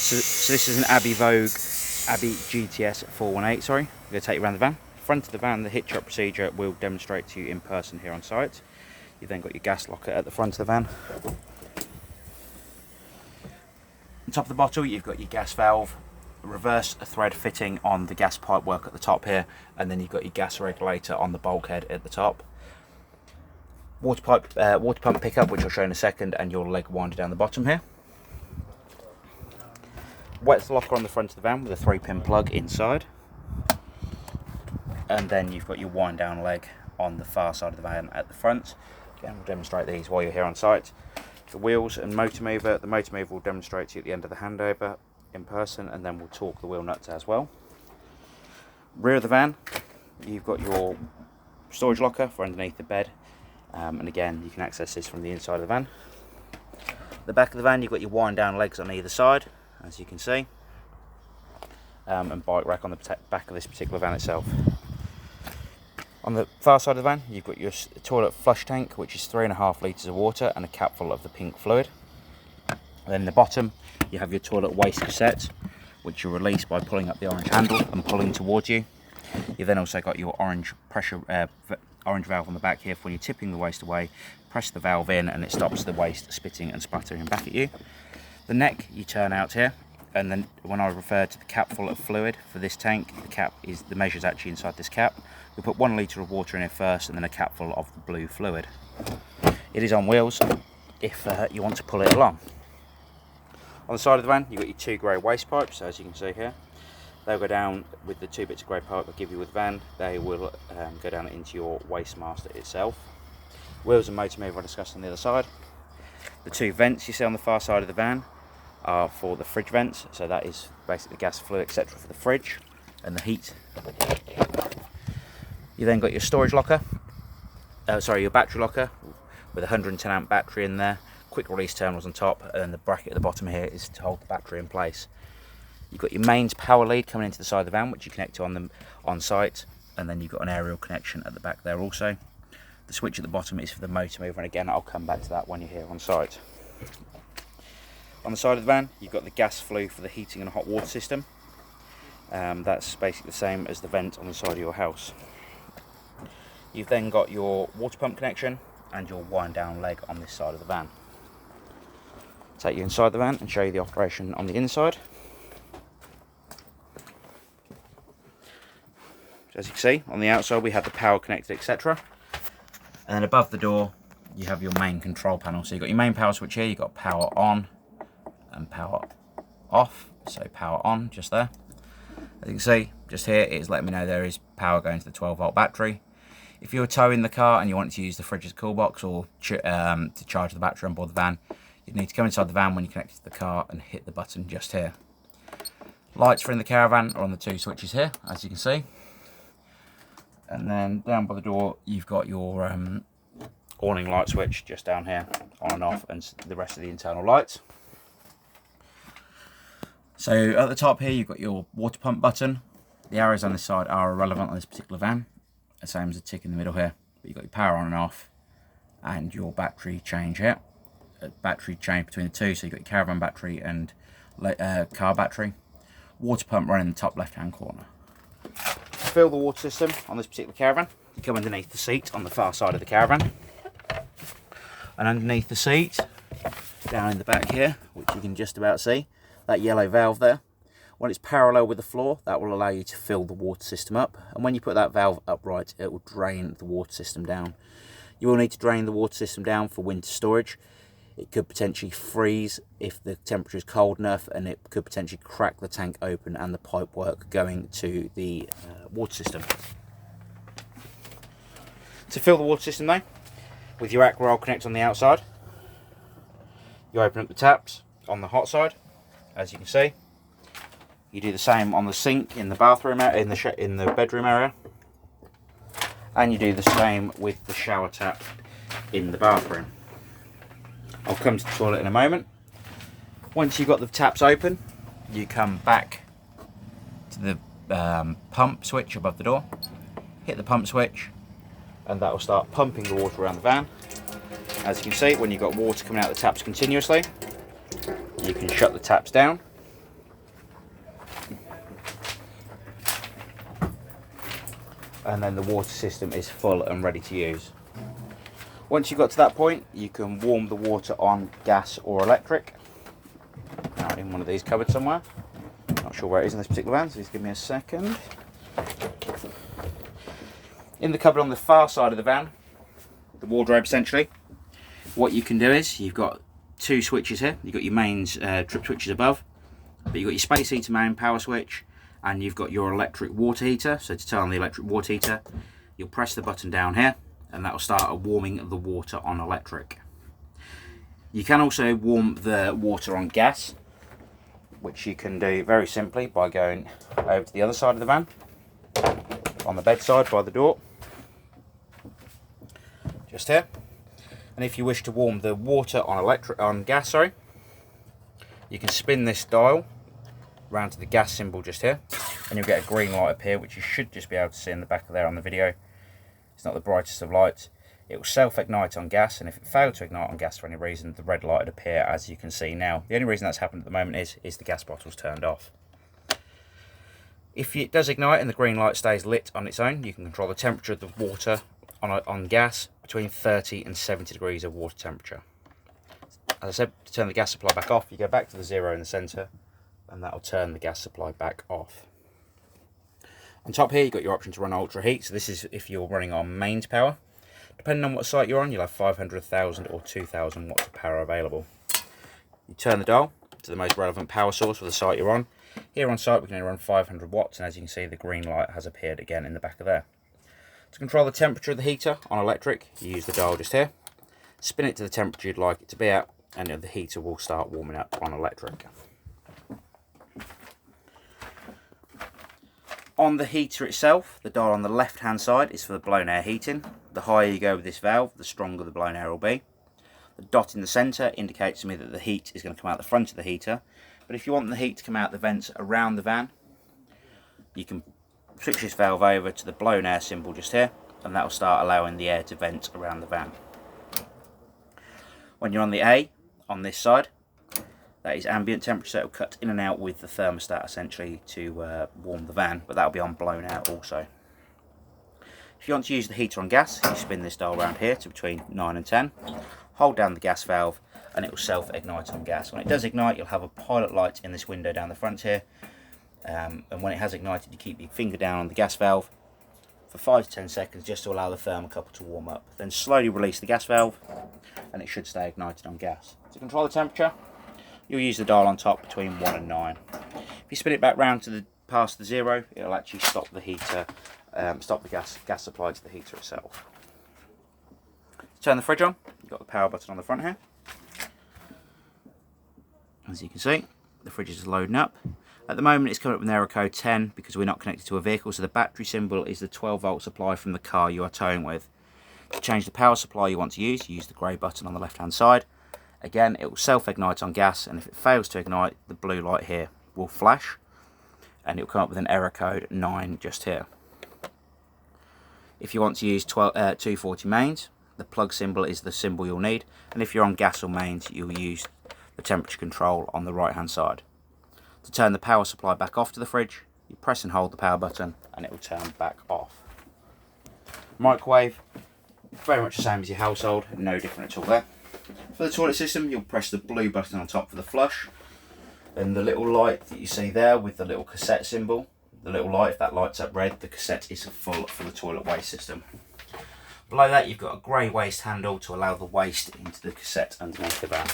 So this is an Abbey GTS 418, sorry. I'm going to take you around the van. Front of the van, the hitch up procedure will demonstrate to you in person here on site. You've then got your gas locker at the front of the van. On top of the bottle, you've got your gas valve, reverse thread fitting on the gas pipe work at the top here, and then you've got your gas regulator on the bulkhead at the top. Water pump pickup, which I'll show in a second, and your leg winder down the bottom here. Wet locker on the front of the van with a 3-pin plug inside, and then you've got your wind down leg on the far side of the van at the front. Again, we'll demonstrate these while you're here on site. The wheels and motor mover. The motor mover will demonstrate to you at the end of the handover in person, and then we'll torque the wheel nuts as well. Rear of the van, you've got your storage locker for underneath the bed, and again you can access this from the inside of the van. The back of the van, you've got your wind down legs on either side, as you can see, and bike rack on the back of this particular van itself. On the far side of the van, you've got your toilet flush tank, which is 3.5 litres of water and a cap full of the pink fluid. And then in the bottom, you have your toilet waste cassette, which you release by pulling up the orange handle and pulling towards you. You've then also got your orange valve on the back here for when you're tipping the waste away. Press the valve in and it stops the waste spitting and sputtering back at you. The neck you turn out here, and then when I refer to the cap full of fluid for this tank, the measure's actually inside this cap. You'll put 1 litre of water in it first, and then a cap full of the blue fluid. It is on wheels if you want to pull it along. On the side of the van, you've got your 2 grey waste pipes, as you can see here. They'll go down with the 2 bits of grey pipe I'll give you with the van. They will go down into your waste master itself. Wheels and motor mover I discussed on the other side. The 2 vents you see on the far side of the van are for the fridge vents, so that is basically the gas fluid, etc., for the fridge and the heat. You then got your storage locker, your battery locker with a 110 amp battery in there, quick release terminals on top, and then the bracket at the bottom here is to hold the battery in place. You've got your mains power lead coming into the side of the van, which you connect to on site, and then you've got an aerial connection at the back there also. The switch at the bottom is for the motor mover, and again I'll come back to that when you're here on site. On the side of the van, you've got the gas flue for the heating and hot water system. That's basically the same as the vent on the side of your house. You've then got your water pump connection and your wind down leg on this side of the van. Take you inside the van and show you the operation on the inside. So as you can see, on the outside we have the power connected, etc. And then above the door you have your main control panel. So you've got your main power switch here, you've got power on and power off. So power on just there. As you can see, just here it is letting me know there is power going to the 12-volt battery. If you're towing the car and you want to use the fridge as a cool box or to charge the battery on board the van, you'd need to come inside the van when you connect it to the car and hit the button just here. Lights for in the caravan are on the 2 switches here, as you can see. And then down by the door, you've got your awning light switch just down here, on and off, and the rest of the internal lights. So at the top here, you've got your water pump button. The arrows on this side are irrelevant on this particular van, the same as the tick in the middle here. But you've got your power on and off, and your battery change here. Battery change between the 2, so you've got your caravan battery and car battery. Water pump running in the top left-hand corner. To fill the water system on this particular caravan, you come underneath the seat on the far side of the caravan. And underneath the seat, down in the back here, which you can just about see, that yellow valve there. When it's parallel with the floor, that will allow you to fill the water system up. And when you put that valve upright, it will drain the water system down. You will need to drain the water system down for winter storage. It could potentially freeze if the temperature is cold enough, and it could potentially crack the tank open and the pipe work going to the water system. To fill the water system though, with your aqua roll connect on the outside, you open up the taps on the hot side, as you can see. You do the same on the sink in the bathroom area, in the bedroom area, and you do the same with the shower tap in the bathroom. I'll come to the toilet in a moment. Once you've got the taps open, you come back to the pump switch above the door, hit the pump switch, and that will start pumping the water around the van. As you can see, when you've got water coming out of the taps continuously, you can shut the taps down. and then the water system is full and ready to use. Once you've got to that point, you can warm the water on gas or electric. Out in one of these cupboards somewhere. Not sure where it is in this particular van, so just give me a second. In the cupboard on the far side of the van, the wardrobe essentially, what you can do is, you've got two switches here. You've got your mains trip switches above, but you've got your space heater main power switch, and you've got your electric water heater. So to turn on the electric water heater, you'll press the button down here, and that will start warming the water on electric. You can also warm the water on gas, which you can do very simply by going over to the other side of the van, on the bedside by the door, just here. And if you wish to warm the water on gas, you can spin this dial round to the gas symbol just here, and you'll get a green light appear, which you should just be able to see in the back of there on the video. It's not the brightest of lights. It will self-ignite on gas, and if it failed to ignite on gas for any reason, the red light would appear, as you can see now. The only reason that's happened at the moment is the gas bottle's turned off. If it does ignite and the green light stays lit on its own, you can control the temperature of the water on gas between 30 and 70 degrees of water temperature. As I said, to turn the gas supply back off, you go back to the 0 in the centre, and that will turn the gas supply back off. On top here, you've got your option to run ultra heat. So this is if you're running on mains power. Depending on what site you're on, you'll have 500, 1000 or 2000 watts of power available. You turn the dial to the most relevant power source for the site you're on. Here on site we can only run 500 watts, and as you can see, the green light has appeared again in the back of there. To control the temperature of the heater on electric, you use the dial just here. Spin it to the temperature you'd like it to be at, and the heater will start warming up on electric. On the heater itself, the dial on the left hand side is for the blown air heating. The higher you go with this valve, the stronger the blown air will be. The dot in the centre indicates to me that the heat is going to come out the front of the heater. But if you want the heat to come out the vents around the van, you can switch this valve over to the blown air symbol just here, and that will start allowing the air to vent around the van. When you're on the A, on this side, that is ambient temperature, so it will cut in and out with the thermostat essentially to warm the van, but that will be on blown air also. If you want to use the heater on gas, you spin this dial around here to between 9 and 10, hold down the gas valve, and it will self-ignite on gas. When it does ignite, you'll have a pilot light in this window down the front here, and when it has ignited, you keep your finger down on the gas valve for 5 to 10 seconds just to allow the thermocouple to warm up. Then slowly release the gas valve, and it should stay ignited on gas. To control the temperature, you'll use the dial on top between 1 and 9. If you spin it back round to past the 0, it'll actually stop the heater, stop the gas supply to the heater itself. To turn the fridge on, you've got the power button on the front here. As you can see, the fridge is loading up. At the moment it's coming up with an error code 10 because we're not connected to a vehicle, so the battery symbol is the 12 volt supply from the car you are towing with. To change the power supply you want to use the grey button on the left hand side. Again, it will self-ignite on gas, and if it fails to ignite, the blue light here will flash, and it will come up with an error code 9 just here. If you want to use 240 mains, the plug symbol is the symbol you'll need, and if you're on gas or mains, you'll use the temperature control on the right hand side. To turn the power supply back off to the fridge, you press and hold the power button, and it will turn back off. Microwave, very much the same as your household, no different at all there. For the toilet system, you'll press the blue button on top for the flush, and the little light that you see there with the little cassette symbol, the little light, if that lights up red, the cassette is full for the toilet waste system. Below that you've got a grey waste handle to allow the waste into the cassette underneath the van.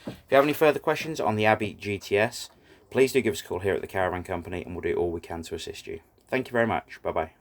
If you have any further questions on the Abbey GTS, please do give us a call here at the Caravan Company, and we'll do all we can to assist you. Thank you very much. Bye bye.